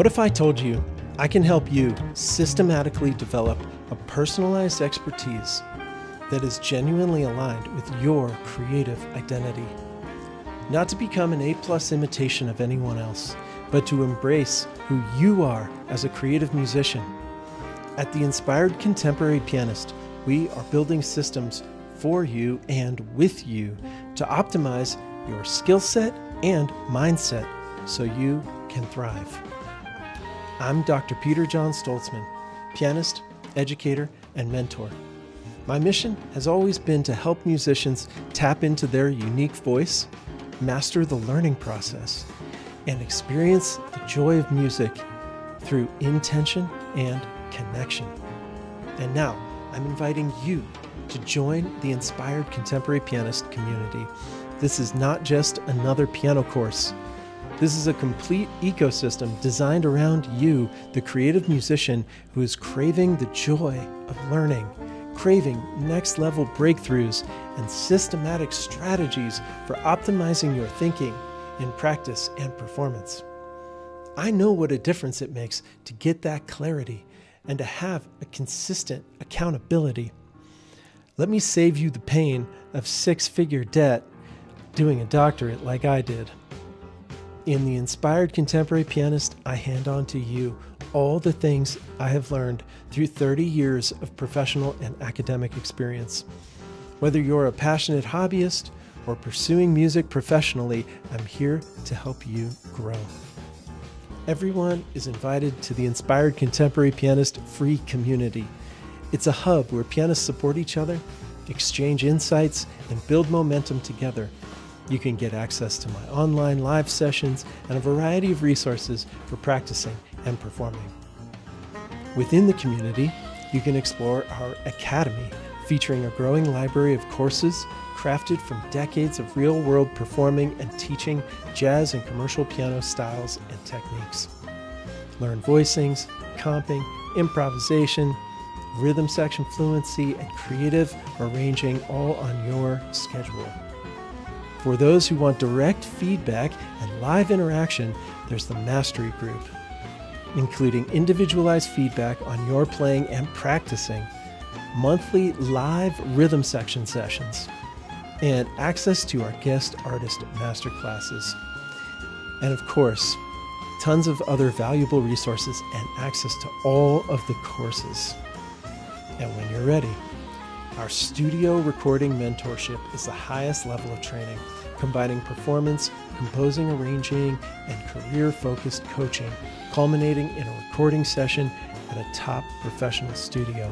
What if I told you I can help you systematically develop a personalized expertise that is genuinely aligned with your creative identity? Not to become an A+ imitation of anyone else, but to embrace who you are as a creative musician. At the Inspired Contemporary Pianist, we are building systems for you and with you to optimize your skill set and mindset so you can thrive. I'm Dr. Peter John Stoltzman, pianist, educator, and mentor. My mission has always been to help musicians tap into their unique voice, master the learning process, and experience the joy of music through intention and connection. And now I'm inviting you to join the Inspired Contemporary Pianist community. This is not just another piano course. This is a complete ecosystem designed around you, the creative musician who is craving the joy of learning, craving next-level breakthroughs, and systematic strategies for optimizing your thinking in practice and performance. I know what a difference it makes to get that clarity and to have a consistent accountability. Let me save you the pain of six-figure debt doing a doctorate like I did. In the Inspired Contemporary Pianist, I hand on to you all the things I have learned through 30 years of professional and academic experience. Whether you're a passionate hobbyist or pursuing music professionally, I'm here to help you grow. Everyone is invited to the Inspired Contemporary Pianist free community. It's a hub where pianists support each other, exchange insights, and build momentum together. You can get access to my online live sessions and a variety of resources for practicing and performing. Within the community, you can explore our Academy, featuring a growing library of courses crafted from decades of real-world performing and teaching jazz and commercial piano styles and techniques. Learn voicings, comping, improvisation, rhythm section fluency, and creative arranging all on your schedule. For those who want direct feedback and live interaction, there's the Mastery Group, including individualized feedback on your playing and practicing, monthly live rhythm section sessions, and access to our guest artist masterclasses. And of course, tons of other valuable resources and access to all of the courses. And when you're ready, our studio recording mentorship is the highest level of training, combining performance, composing, arranging, and career-focused coaching, culminating in a recording session at a top professional studio.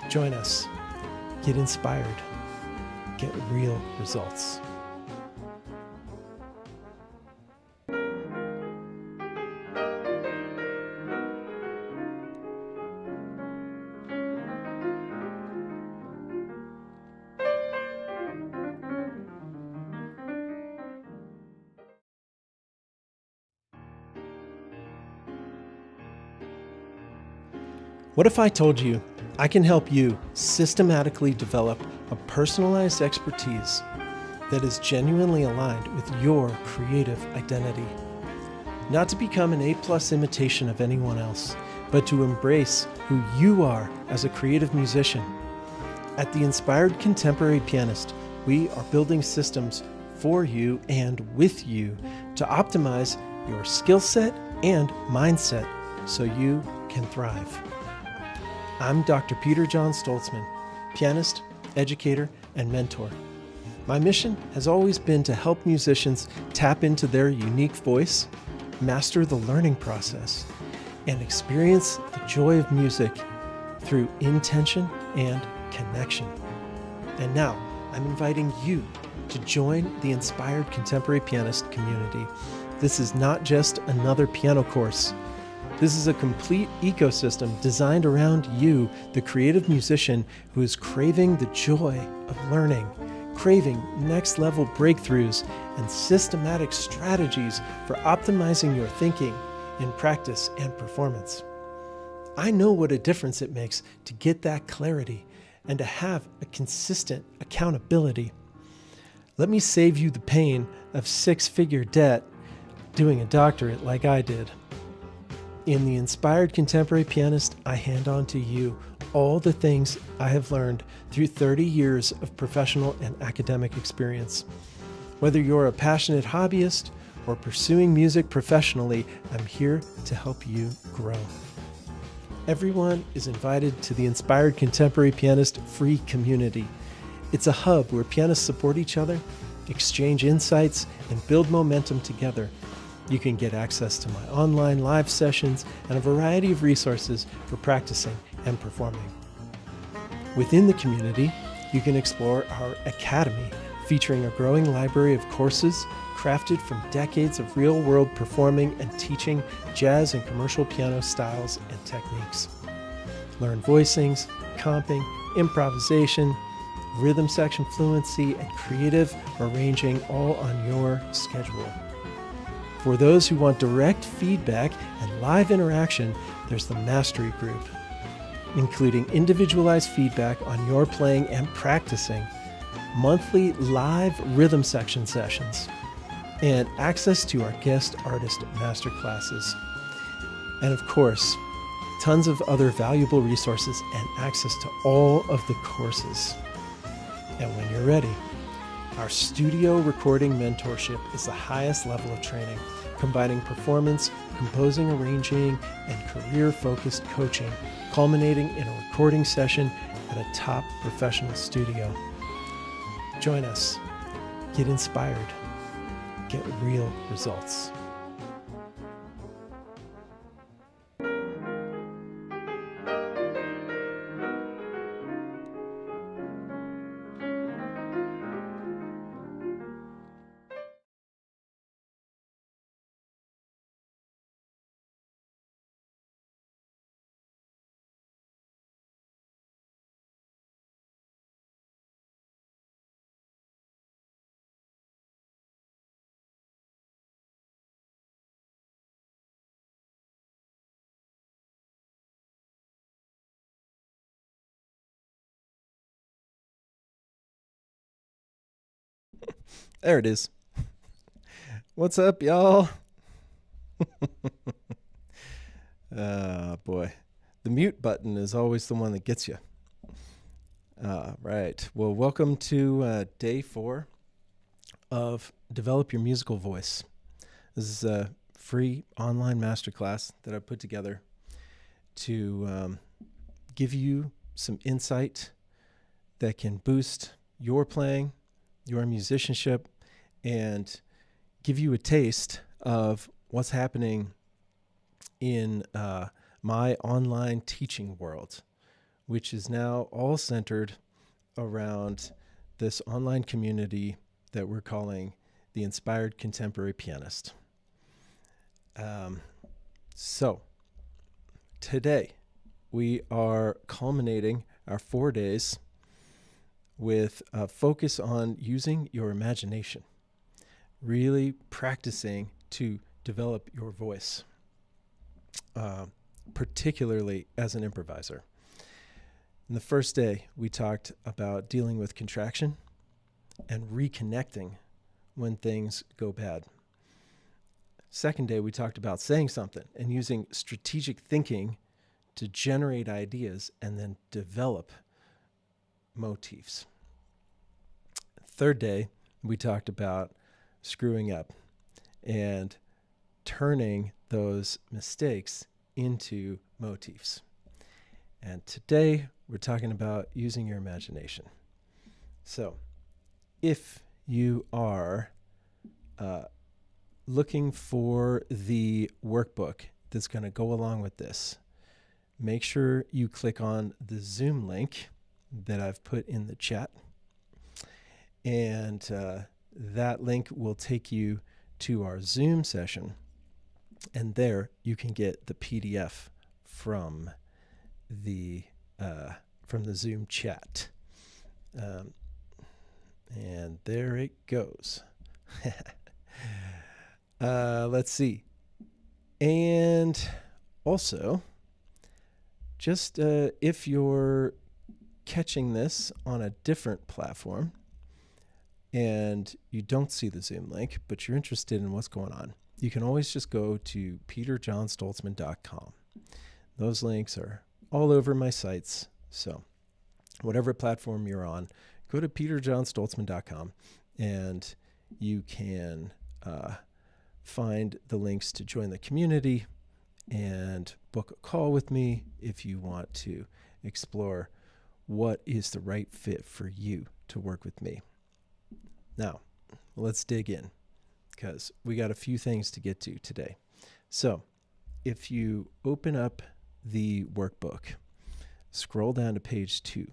Join us. Get inspired. Get real results. What if I told you I can help you systematically develop a personalized expertise that is genuinely aligned with your creative identity? Not to become an A+ imitation of anyone else, but to embrace who you are as a creative musician. At the Inspired Contemporary Pianist, we are building systems for you and with you to optimize your skill set and mindset so you can thrive. I'm Dr. Peter John Stoltzman, pianist, educator, and mentor. My mission has always been to help musicians tap into their unique voice, master the learning process, and experience the joy of music through intention and connection. And now I'm inviting you to join the Inspired Contemporary Pianist community. This is not just another piano course. This is a complete ecosystem designed around you, the creative musician who is craving the joy of learning, craving next-level breakthroughs, and systematic strategies for optimizing your thinking in practice and performance. I know what a difference it makes to get that clarity and to have a consistent accountability. Let me save you the pain of six-figure debt doing a doctorate like I did. In The Inspired Contemporary Pianist, I hand on to you all the things I have learned through 30 years of professional and academic experience. Whether you're a passionate hobbyist or pursuing music professionally, I'm here to help you grow. Everyone is invited to the Inspired Contemporary Pianist free community. It's a hub where pianists support each other, exchange insights, and build momentum together. You can get access to my online live sessions and a variety of resources for practicing and performing. Within the community, you can explore our Academy, featuring a growing library of courses crafted from decades of real-world performing and teaching jazz and commercial piano styles and techniques. Learn voicings, comping, improvisation, rhythm section fluency, and creative arranging all on your schedule. For those who want direct feedback and live interaction, there's the Mastery Group, including individualized feedback on your playing and practicing, monthly live rhythm section sessions, and access to our guest artist masterclasses. And of course, tons of other valuable resources and access to all of the courses. And when you're ready, our studio recording mentorship is the highest level of training, combining performance, composing, arranging, and career-focused coaching, culminating in a recording session at a top professional studio. Join us. Get inspired. Get real results. There it is. What's up, y'all? Boy. The mute button is always the one that gets you. Right. Well, welcome to day 4 of Develop Your Musical Voice. This is a free online masterclass that I put together to give you some insight that can boost your playing, your musicianship, and give you a taste of what's happening in my online teaching world, which is now all centered around this online community that we're calling the Inspired Contemporary Pianist. So today we are culminating our 4 days with a focus on using your imagination, really practicing to develop your voice, particularly as an improviser. In the first day, we talked about dealing with contraction and reconnecting when things go bad. Second day, we talked about saying something and using strategic thinking to generate ideas and then develop motifs. Third day, we talked about screwing up and turning those mistakes into motifs. And today, we're talking about using your imagination. So, if you are looking for the workbook that's going to go along with this, make sure you click on the Zoom link that I've put in the chat. And that link will take you to our Zoom session. And there you can get the PDF from the Zoom chat. And there it goes. Let's see. And also, just if you're catching this on a different platform and you don't see the Zoom link, but you're interested in what's going on, you can always just go to peterjohnstoltzman.com. Those links are all over my sites. So whatever platform you're on, go to peterjohnstoltzman.com and you can find the links to join the community and book a call with me if you want to explore what is the right fit for you to work with me. Now, let's dig in because we got a few things to get to today. So if you open up the workbook, scroll down to page 2.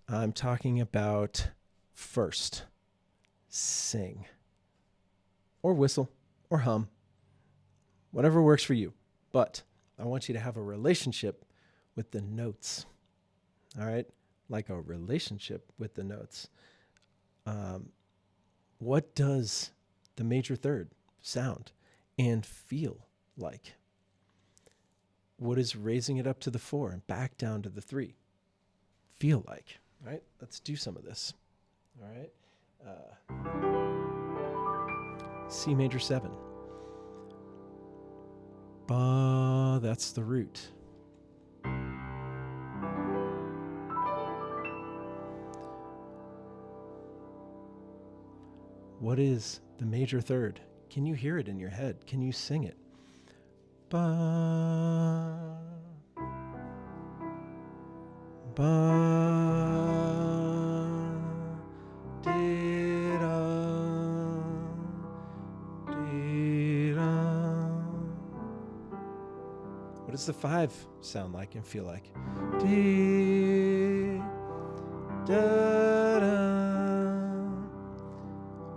I'm talking about first, sing or whistle or hum, whatever works for you. But I want you to have a relationship with the notes. All right? Like a relationship with the notes. What does the major third sound and feel like? What is raising it up to the 4 and back down to the 3 feel like? All right? Let's do some of this. All right? C major 7. Ba, that's the root. What is the major third? Can you hear it in your head? Can you sing it? Ba, ba, di, da, di, da. What does the 5 sound like and feel like? Di, da, da.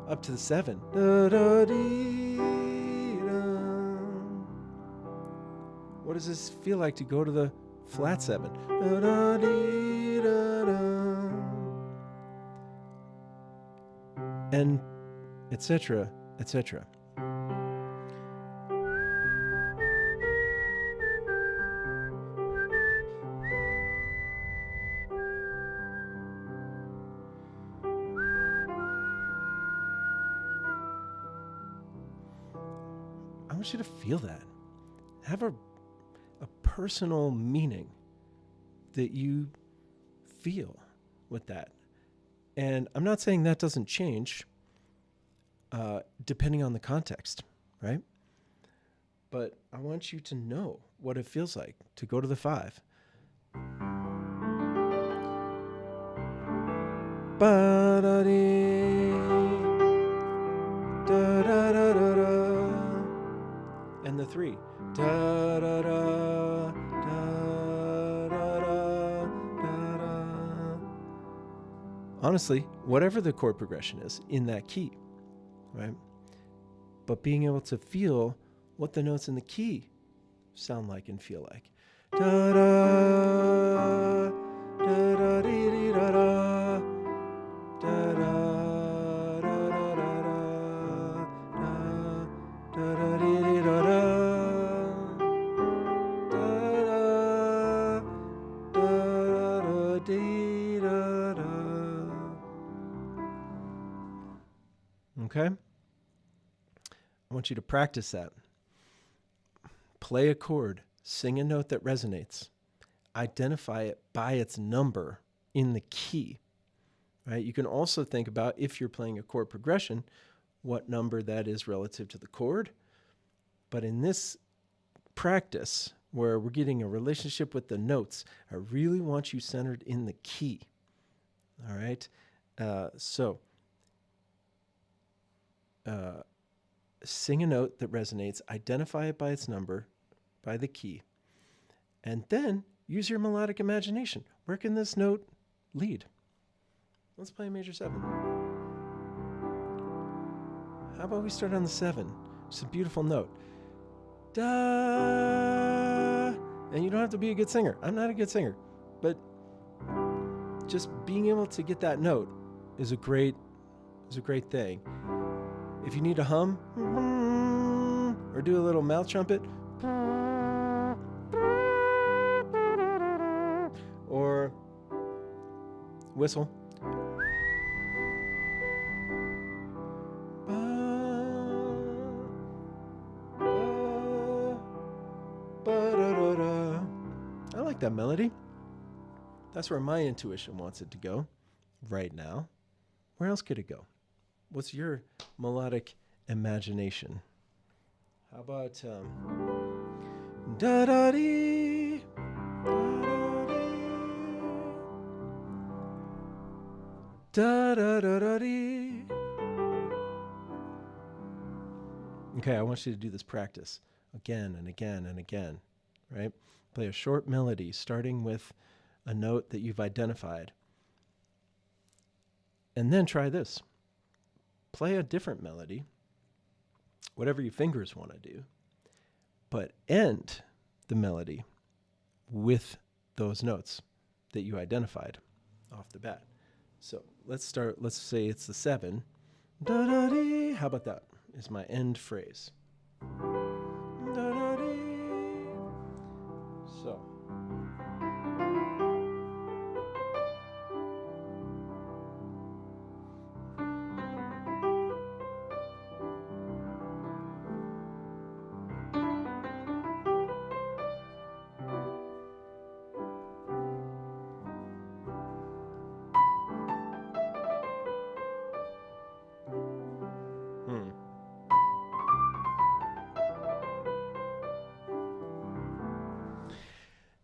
Up to the 7. Da, da, dee, da. What does this feel like to go to the flat 7? Da, da, dee, da, da. And etc., etc. I want you to feel that. Have a personal meaning that you feel with that. And I'm not saying that doesn't change depending on the context, right? But I want you to know what it feels like to go to the 5. Ba-da-dee, da-da-da-da-da. And the 3. Da-da-da, da-da-da, da-da. Honestly, whatever the chord progression is in that key, right? But being able to feel what the notes in the key sound like and feel like. Da-da, da-da-dee-dee-da-da, da-da-da-da-da-da, da-da-dee-dee-da-da, da-da-da-da-dee-da-da. Okay? I want you to practice that. Play a chord, sing a note that resonates, identify it by its number in the key. Right? You can also think about, if you're playing a chord progression, what number that is relative to the chord. But in this practice, where we're getting a relationship with the notes, I really want you centered in the key. All right? Sing a note that resonates, identify it by its number, by the key, and then use your melodic imagination. Where can this note lead? Let's play a major 7. How about we start on the 7? It's a beautiful note. Da! And you don't have to be a good singer. I'm not a good singer, but just being able to get that note is a great thing. If you need to hum or do a little mouth trumpet or whistle, like that melody? That's where my intuition wants it to go right now. Where else could it go? What's your melodic imagination? How about da da dee, da da da da dee. Okay, I want you to do this practice again and again and again, right? Play a short melody starting with a note that you've identified. And then try this. Play a different melody, whatever your fingers want to do, but end the melody with those notes that you identified off the bat. So let's start, let's say it's the 7. Da-da-dee. How about that is my end phrase. Da-da-dee. So.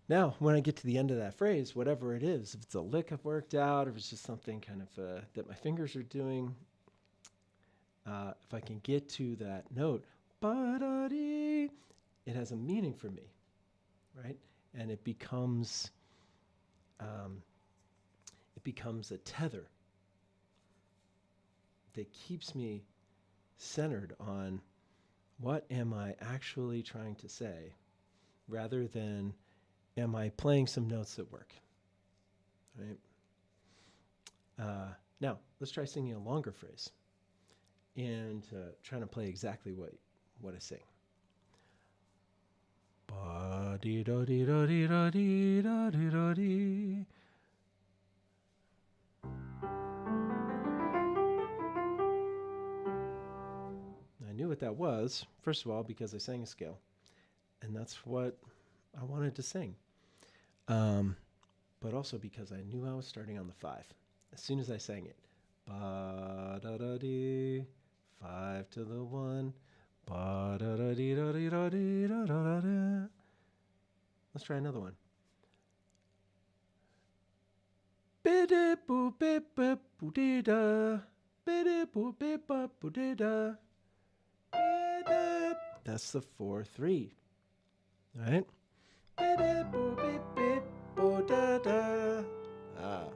Now, when I get to the end of that phrase, whatever it is, if it's a lick I've worked out, or if it's just something kind of that my fingers are doing, if I can get to that note, ba-da-dee, it has a meaning for me, right? And it becomes a tether that keeps me centered on what am I actually trying to say, rather than am I playing some notes that work, right? Now, let's try singing a longer phrase and trying to play exactly what I sing. Ba-dee-da-dee-da-dee-da-dee-da-dee-da-dee. I knew what that was, first of all, because I sang a scale, and that's what I wanted to sing. But also because I knew I was starting on the 5. As soon as I sang it, ba-da-da-dee, 5 to the 1, ba-da-da-dee-da-dee-da-dee-da-da-da. Let's try another one. Bidi-boo-bip-bip-boo-dee-da, bidi-boo-bip-bop-boo-dee-da, bidi. That's the 4-3, all right? Bidi-boo-bip-bip-boo-da-da. Ah.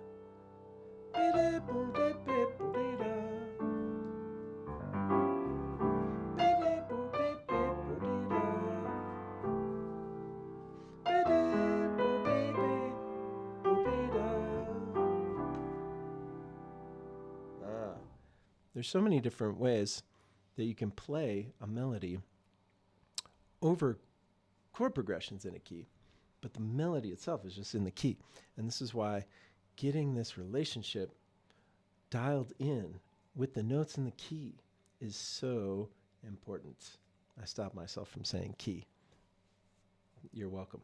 Bidi-boo-bip-bip-boo-dee-da. Bidi-boo-bip-bip-boo-dee-da. Bidi-boo-bip-bip-boo-dee-da. Ah. There's so many different ways that you can play a melody over chord progressions in a key, but the melody itself is just in the key. And this is why getting this relationship dialed in with the notes in the key is so important. I stopped myself from saying key. You're welcome.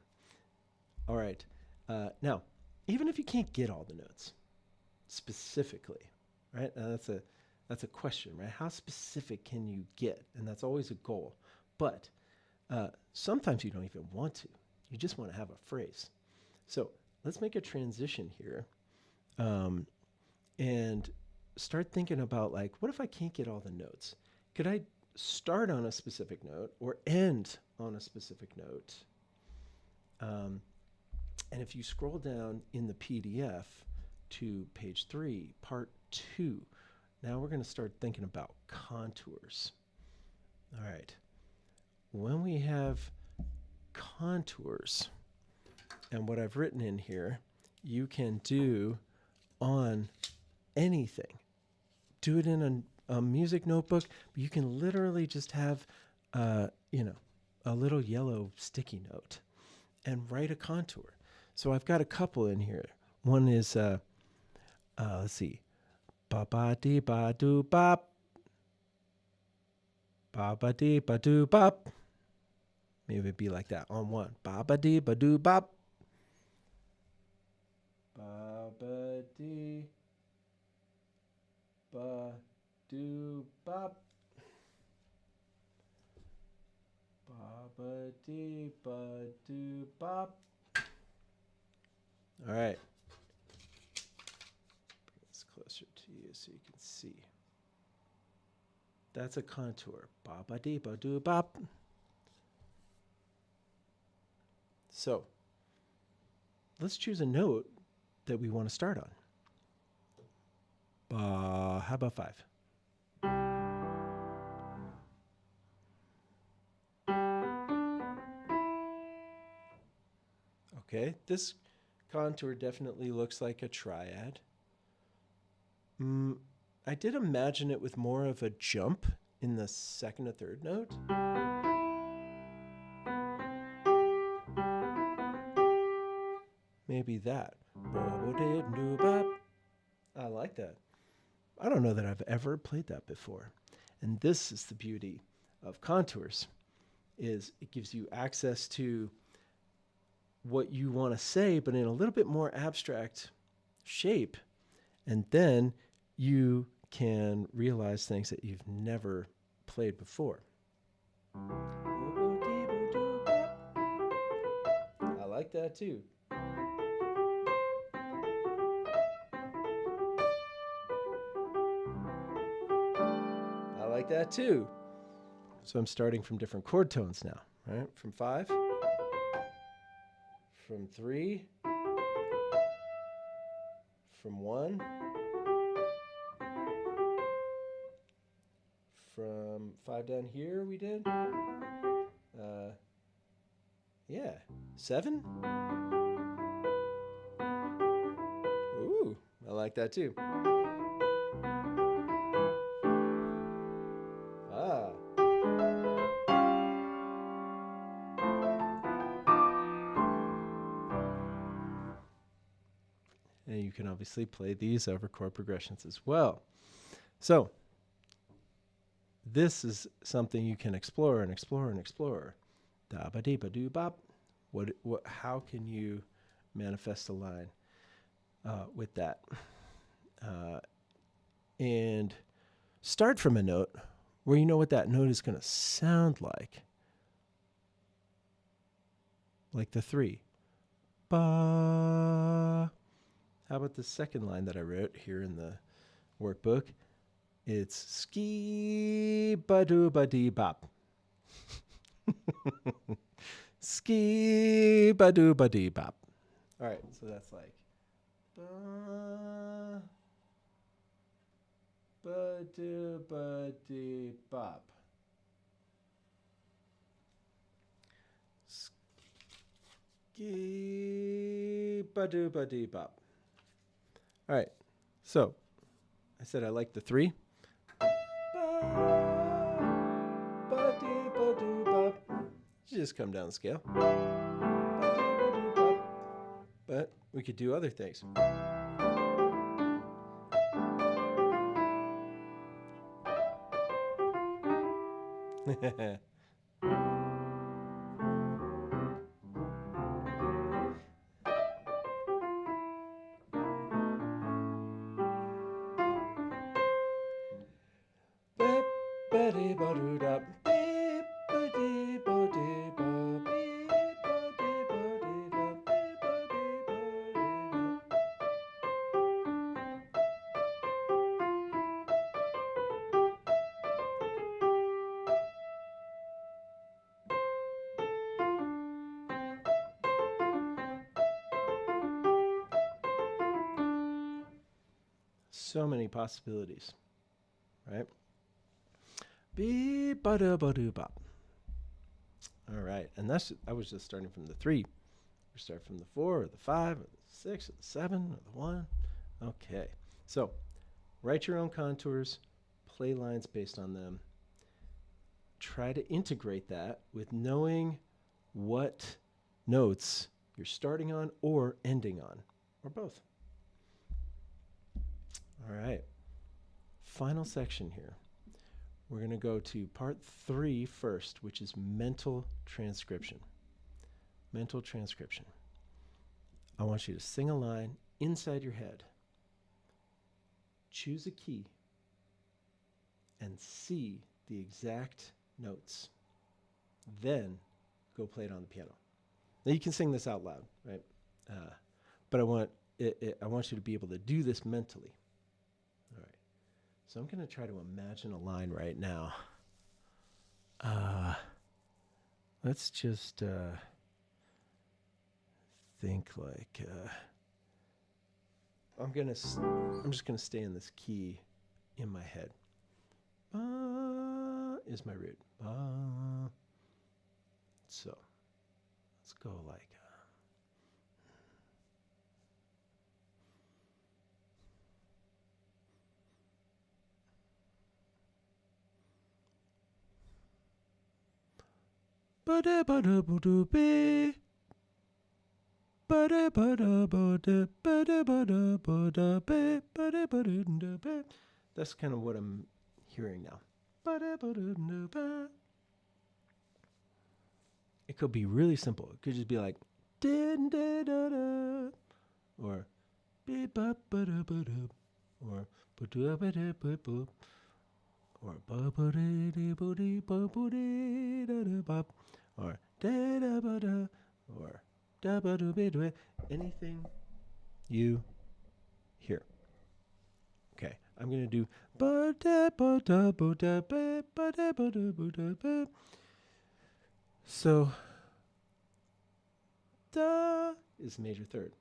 All right. Now, even if you can't get all the notes specifically, right? Now that's a question, right? How specific can you get? And that's always a goal. But sometimes you don't even want to. You just want to have a phrase. So let's make a transition here and start thinking about, like, what if I can't get all the notes? Could I start on a specific note or end on a specific note? And if you scroll down in the PDF to page 3, part 2, now we're going to start thinking about contours. All right. When we have contours, and what I've written in here, you can do on anything. Do it in a music notebook, but you can literally just have, a little yellow sticky note and write a contour. So I've got a couple in here. One is, let's see, ba-ba-dee-ba-doo-bop, ba-ba-dee-ba-doo-bop. Maybe it'd be like that on one. Ba-ba-dee-ba-doo-bop. ba ba dee, ba do bop, ba ba dee, ba do bop. All right. Bring this closer to you so you can see. That's a contour. Ba ba dee, ba do bop. So let's choose a note that we want to start on. How about 5? Okay, this contour definitely looks like a triad. I did imagine it with more of a jump in the second or third note. Maybe that. I like that. I don't know that I've ever played that before. And this is the beauty of contours, is it gives you access to what you want to say, but in a little bit more abstract shape. And then you can realize things that you've never played before. I like that too. I like that too. So I'm starting from different chord tones now, right? From 5, from 3, from 1, from 5 down here we did. Yeah, 7. Ooh, I like that too. Ah. And you can obviously play these over chord progressions as well. So this is something you can explore and explore and explore. Da ba dee ba doo bop. How can you manifest a line with that? And start from a note where you know what that note is going to sound like the 3. Ba. How about the second line that I wrote here in the workbook? It's ski ba doo ba dee bop. Ski ba doo ba dee bop. All right, so that's like ba ba doo ba dee bop. Ski ba doo ba dee bop. All right, so I said I like the 3. Just come down the scale. But we could do other things. So many possibilities, right? Beep ba da ba doo bop. All right, and I was just starting from the 3. We start from the 4 or the 5 or the 6 or the 7 or the 1. Okay, so write your own contours, play lines based on them. Try to integrate that with knowing what notes you're starting on or ending on, or both. All right, final section here. We're going to go to part 3 first, which is mental transcription. Mental transcription. I want you to sing a line inside your head, choose a key and see the exact notes. Then go play it on the piano. Now you can sing this out loud, right? But I want you to be able to do this mentally. All right. So I'm going to try to imagine a line right now. Let's just think like I'm just going to stay in this key in my head. Ba is my root. Ba. So let's go like ba-da-ba-da-ba-da-ba. That's kind of what I'm hearing now. It could be really simple. It could just be like or or anything you hear. Okay, I'm going to do so da is major third.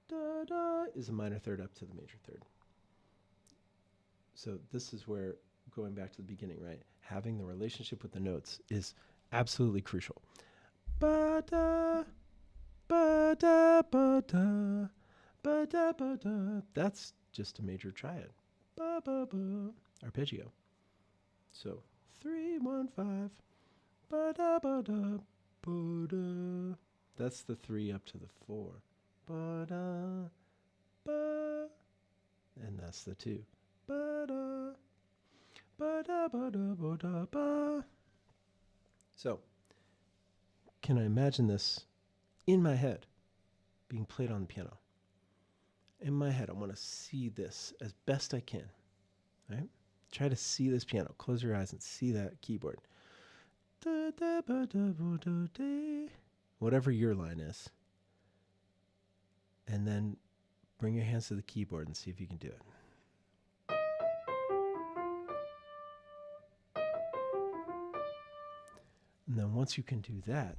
Da da is a minor third up to the major third. So this is where, going back to the beginning, right? Having the relationship with the notes is absolutely crucial. Ba da ba da ba da ba da ba da. That's just a major triad. Ba ba ba. Arpeggio. So 3 1 5. Ba da ba da ba da. That's the 3 up to the 4. Ba da ba. And that's the 2. Ba da ba da ba da ba da ba. So, can I imagine this in my head being played on the piano? In my head, I want to see this as best I can. Right? Try to see this piano. Close your eyes and see that keyboard. Da, da, ba, da, ba, da, da. Whatever your line is. And then bring your hands to the keyboard and see if you can do it. And then once you can do that,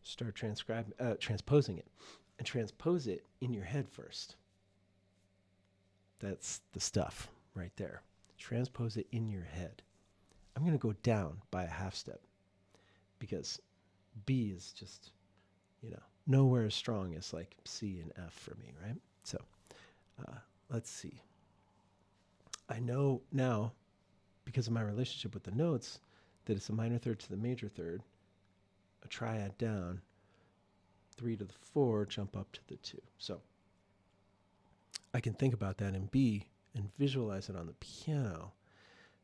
start transposing it. And transpose it in your head first. That's the stuff right there. Transpose it in your head. I'm going to go down by a half step because B is just, nowhere as strong as like C and F for me, right? So let's see. I know now, because of my relationship with the notes, that it's a minor third to the major third, a triad down, 3 to the 4, jump up to the 2. So I can think about that in B and visualize it on the piano.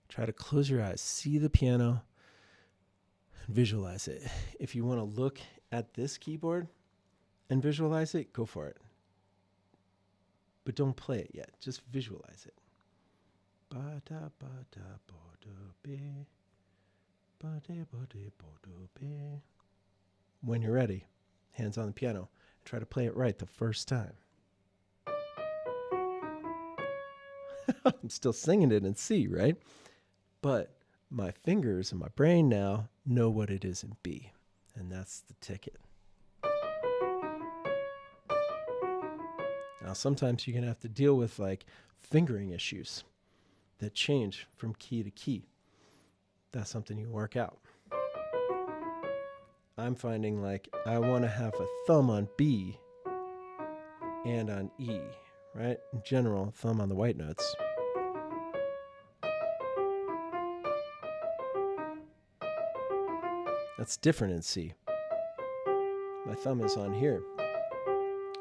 Try to close your eyes, see the piano, and visualize it. If you want to look at this keyboard and visualize it, go for it. But don't play it yet. Just visualize it. Ba da ba da ba da be. Ba da ba da ba da be. When you're ready, hands on the piano, and try to play it right the first time. I'm still singing it in C, right? But my fingers and my brain now know what it is in B, and that's the ticket. Now, sometimes you're going to have to deal with like fingering issues that change from key to key. That's something you work out. I'm finding like I want to have a thumb on B and on E, right? In general, thumb on the white notes. That's different in C. My thumb is on here,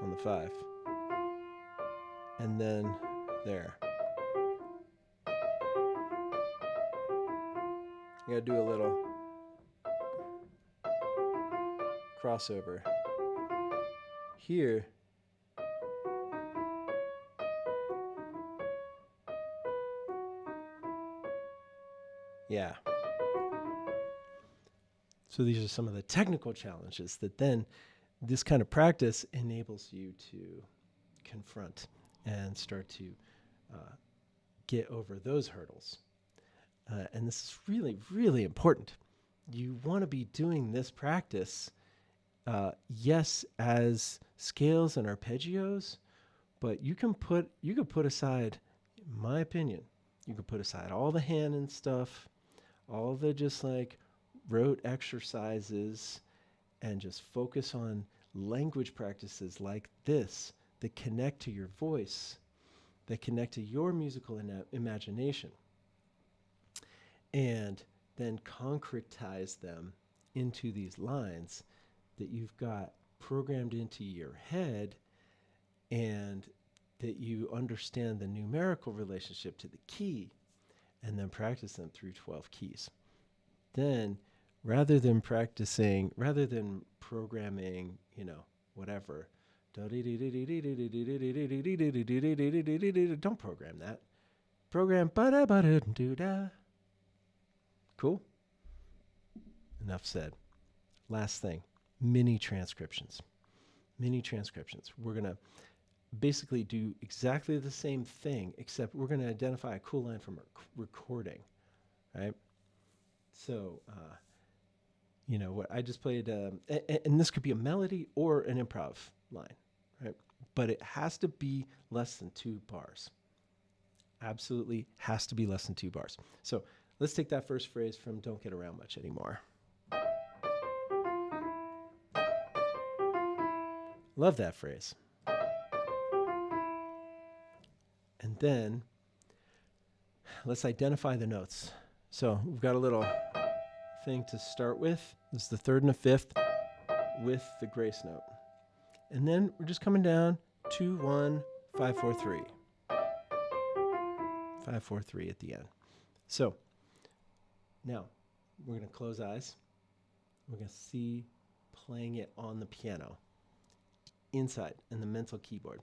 on the 5. And then there. I gotta do a little crossover. Here, Yeah. So these are some of the technical challenges that then this kind of practice enables you to confront and start to get over those hurdles. And this is really, really important. You want to be doing this practice, yes, as scales and arpeggios, but you could put aside, in my opinion, you could put aside all the hand and stuff, all the just like rote exercises, and just focus on language practices like this that connect to your voice, that connect to your musical imagination, and then concretize them into these lines that you've got programmed into your head, and that you understand the numerical relationship to the key, and then practice them through 12 keys. Then rather than programming, whatever, don't program that. Program ba-da-ba-da-do-da. Cool? Enough said. Last thing, mini transcriptions. Mini transcriptions. We're going to basically do exactly the same thing, except we're going to identify a cool line from a recording, right? So, what I just played, and this could be a melody or an improv line, right? But it has to be less than 2 bars. Absolutely has to be less than 2 bars. So let's take that first phrase from Don't Get Around Much Anymore. Love that phrase. And then let's identify the notes. So we've got a little thing to start with. This is the 3rd and the 5th with the grace note. And then we're just coming down 2, 1, 5, 4, 3. 5, 4, 3 at the end. So now we're going to close eyes. We're going to see playing it on the piano inside in the mental keyboard,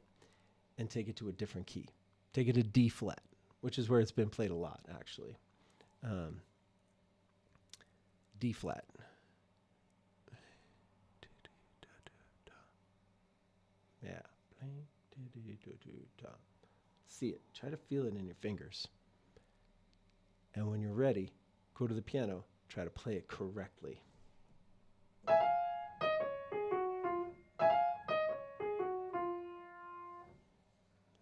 and take it to a different key. Take it to D flat, which is where it's been played a lot, actually. D flat. Yeah. See it. Try to feel it in your fingers. And when you're ready, go to the piano. Try to play it correctly.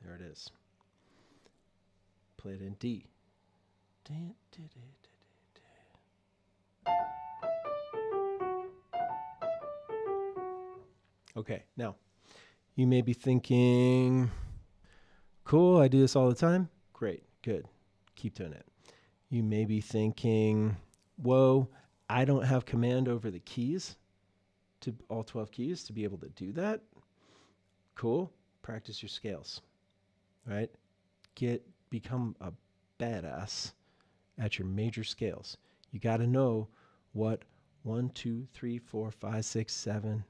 There it is. Play it in D. Okay, now you may be thinking, cool, I do this all the time. Great, good. Keep doing it. You may be thinking, whoa, I don't have command over the keys, to all 12 keys, to be able to do that. Cool. Practice your scales, right? Become a badass at your major scales. You got to know what 1, 2, 3, 4, 5, 6, 7,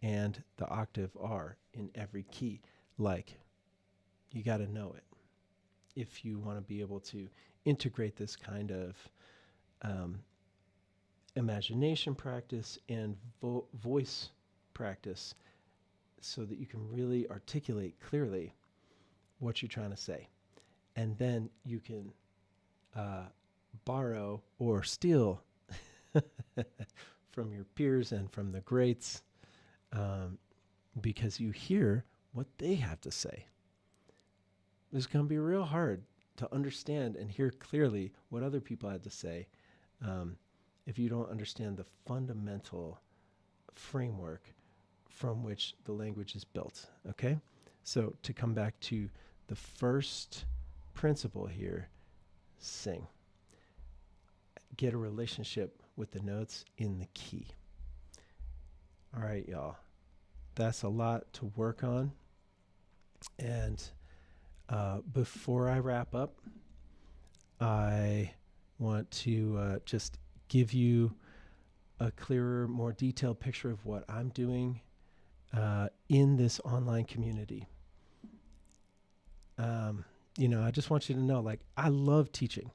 and the octave are in every key. Like, you got to know it if you want to be able to integrate this kind of imagination practice and voice practice, so that you can really articulate clearly what you're trying to say. And then you can borrow or steal from your peers and from the greats, because you hear what they have to say. It's going to be real hard to understand and hear clearly what other people had to say if you don't understand the fundamental framework from which the language is built. Okay? So to come back to the first principle here, sing. Get a relationship with the notes in the key. All right, y'all. That's a lot to work on. And before I wrap up, I want to just give you a clearer, more detailed picture of what I'm doing in this online community. I just want you to know, I love teaching.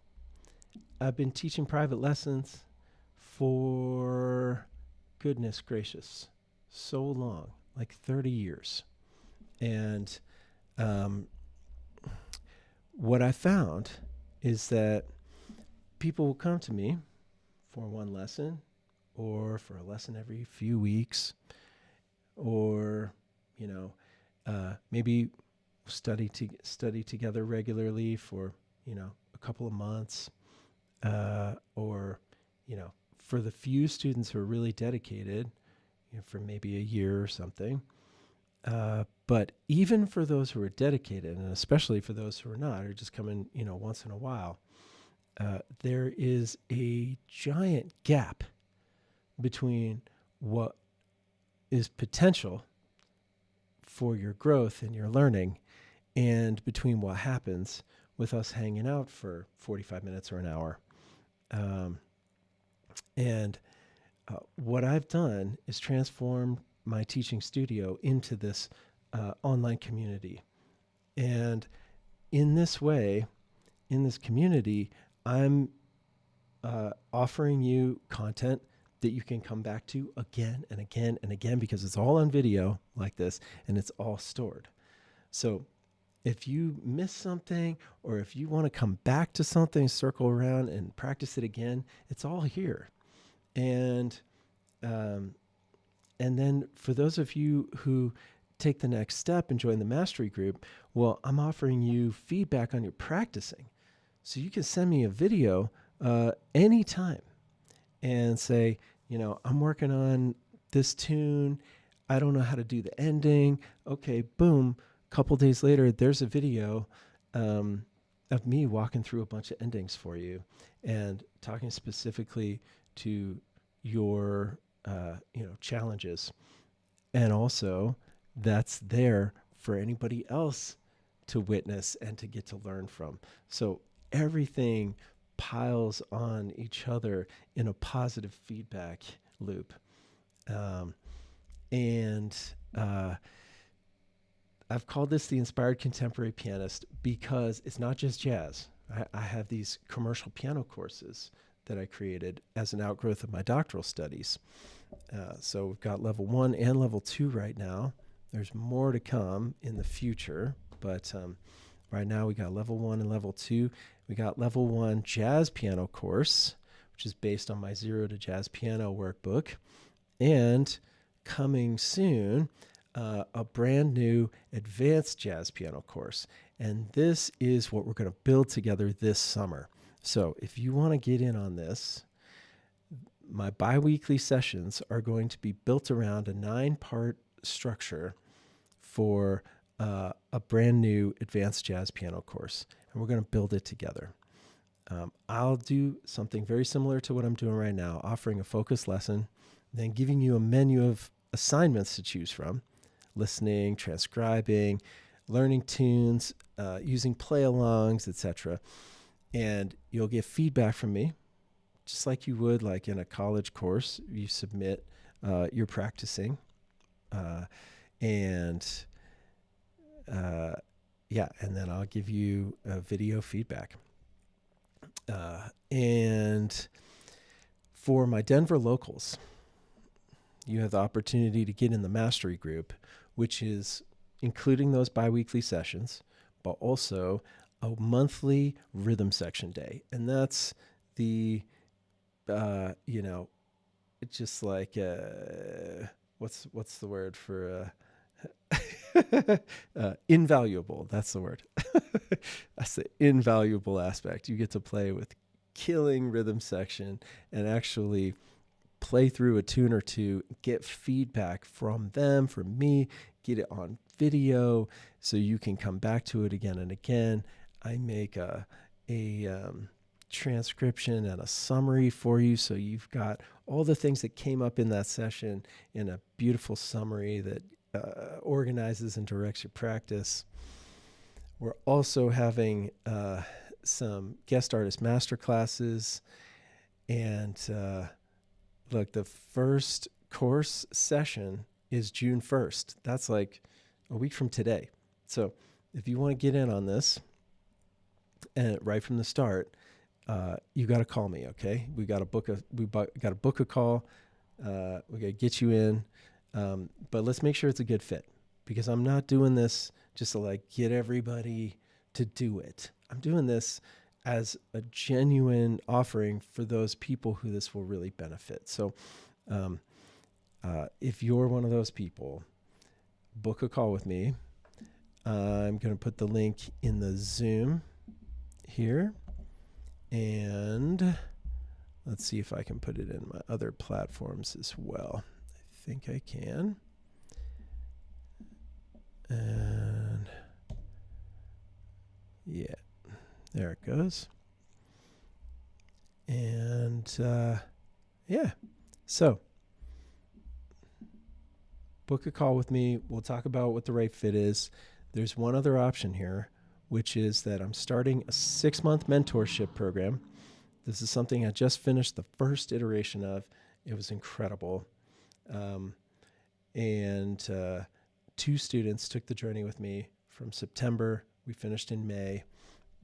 I've been teaching private lessons for, goodness gracious, so long, like 30 years. And what I found is that people will come to me for one lesson or for a lesson every few weeks, or, maybe study together regularly for, a couple of months, or, for the few students who are really dedicated, for maybe a year or something. But even for those who are dedicated, and especially for those who are not, or just come in, once in a while, there is a giant gap between what is potential for your growth and your learning and between what happens with us hanging out for 45 minutes or an hour. And what I've done is transform my teaching studio into this online community. And in this way, in this community, I'm offering you content that you can come back to again and again and again, because it's all on video like this and it's all stored. So if you miss something, or if you want to come back to something, circle around and practice it again, it's all here. And then for those of you who take the next step and join the mastery group, well, I'm offering you feedback on your practicing. So you can send me a video anytime and say, I'm working on this tune. I don't know how to do the ending. Okay, boom. A couple days later, there's a video of me walking through a bunch of endings for you and talking specifically to your challenges. And also, that's there for anybody else to witness and to get to learn from. So everything piles on each other in a positive feedback loop. I've called this the Inspired Contemporary Pianist because it's not just jazz. I have these commercial piano courses that I created as an outgrowth of my doctoral studies. So we've got level 1 and level 2 right now. There's more to come in the future, but right now we got level 1 and level 2. We got level 1 jazz piano course, which is based on my Zero to Jazz Piano workbook. And coming soon, a brand new advanced jazz piano course. And this is what we're going to build together this summer. So if you want to get in on this, my bi-weekly sessions are going to be built around a 9-part structure for a brand new advanced jazz piano course. And we're going to build it together. I'll do something very similar to what I'm doing right now, offering a focused lesson, then giving you a menu of assignments to choose from, listening, transcribing, learning tunes, using play-alongs, etc. And you'll get feedback from me, just like you would like in a college course. You submit your practicing, and then I'll give you video feedback. And for my Denver locals, you have the opportunity to get in the mastery group, which is including those bi-weekly sessions, but also a monthly rhythm section day. And that's the, it's just like, what's the word for, invaluable. That's the word. That's the invaluable aspect. You get to play with killing rhythm section and actually play through a tune or two, get feedback from them, from me, get it on video so you can come back to it again and again. I make a transcription and a summary for you, so you've got all the things that came up in that session in a beautiful summary that organizes and directs your practice. We're also having some guest artist masterclasses, and look, the first course session is June 1st. That's like a week from today. So if you want to get in on this and right from the start, you got to call me. Okay. We got to book a call. We got to get you in. But let's make sure it's a good fit, because I'm not doing this just to like get everybody to do it. I'm doing this as a genuine offering for those people who this will really benefit. So, if you're one of those people, book a call with me. I'm going to put the link in the Zoom here, and let's see if I can put it in my other platforms as well. I think I can. And yeah, there it goes. And yeah, so book a call with me. We'll talk about what the right fit is. There's one other option here, which is that I'm starting a 6-month mentorship program. This is something I just finished the first iteration of. It was incredible. And 2 students took the journey with me from September. We finished in May.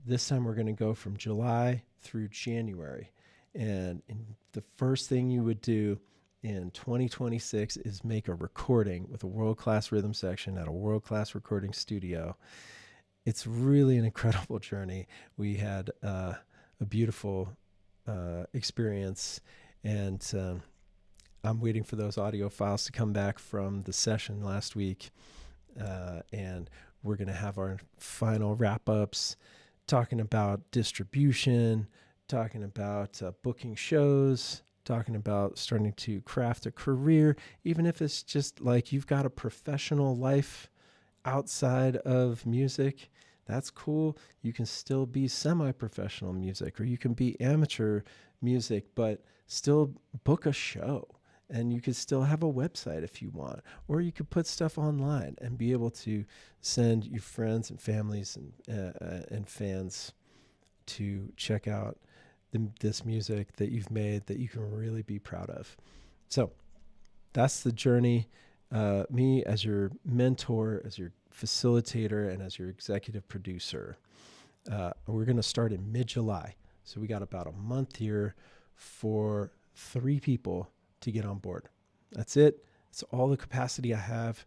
This time we're going to go from July through January. And the first thing you would do in 2026 is make a recording with a world-class rhythm section at a world-class recording studio. It's really an incredible journey. We had a beautiful experience, and I'm waiting for those audio files to come back from the session last week, and we're going to have our final wrap-ups talking about distribution, talking about booking shows, talking about starting to craft a career, even if it's just like you've got a professional life outside of music. That's cool. You can still be semi-professional music, or you can be amateur music, but still book a show. And you could still have a website if you want, or you could put stuff online and be able to send your friends and families and fans to check out this music that you've made that you can really be proud of. So that's the journey. Me as your mentor, as your facilitator, and as your executive producer. We're going to start in mid-July. So we got about a month here for 3 people to get on board. That's it. It's all the capacity I have.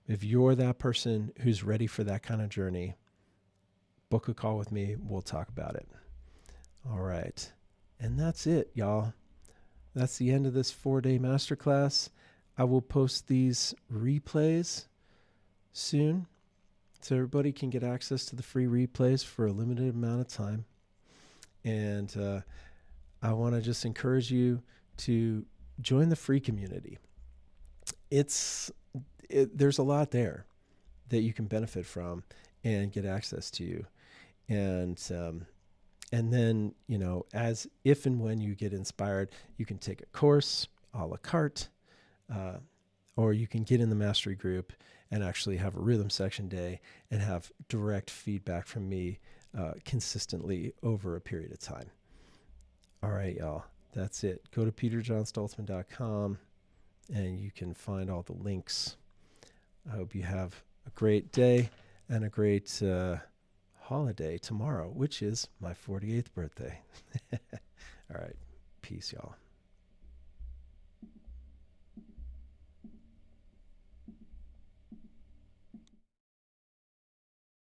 If you're that person who's ready for that kind of journey, book a call with me. We'll talk about it. All right. And that's it, y'all. That's the end of this 4-day masterclass. I will post these replays soon, so everybody can get access to the free replays for a limited amount of time. And I want to just encourage you to join the free community. There's a lot there that you can benefit from and get access to. And then, as if and when you get inspired, you can take a course a la carte, or you can get in the mastery group and actually have a rhythm section day and have direct feedback from me consistently over a period of time. All right, y'all. That's it. Go to peterjohnstoltzman.com and you can find all the links. I hope you have a great day and a great holiday tomorrow, which is my 48th birthday. All right. Peace, y'all.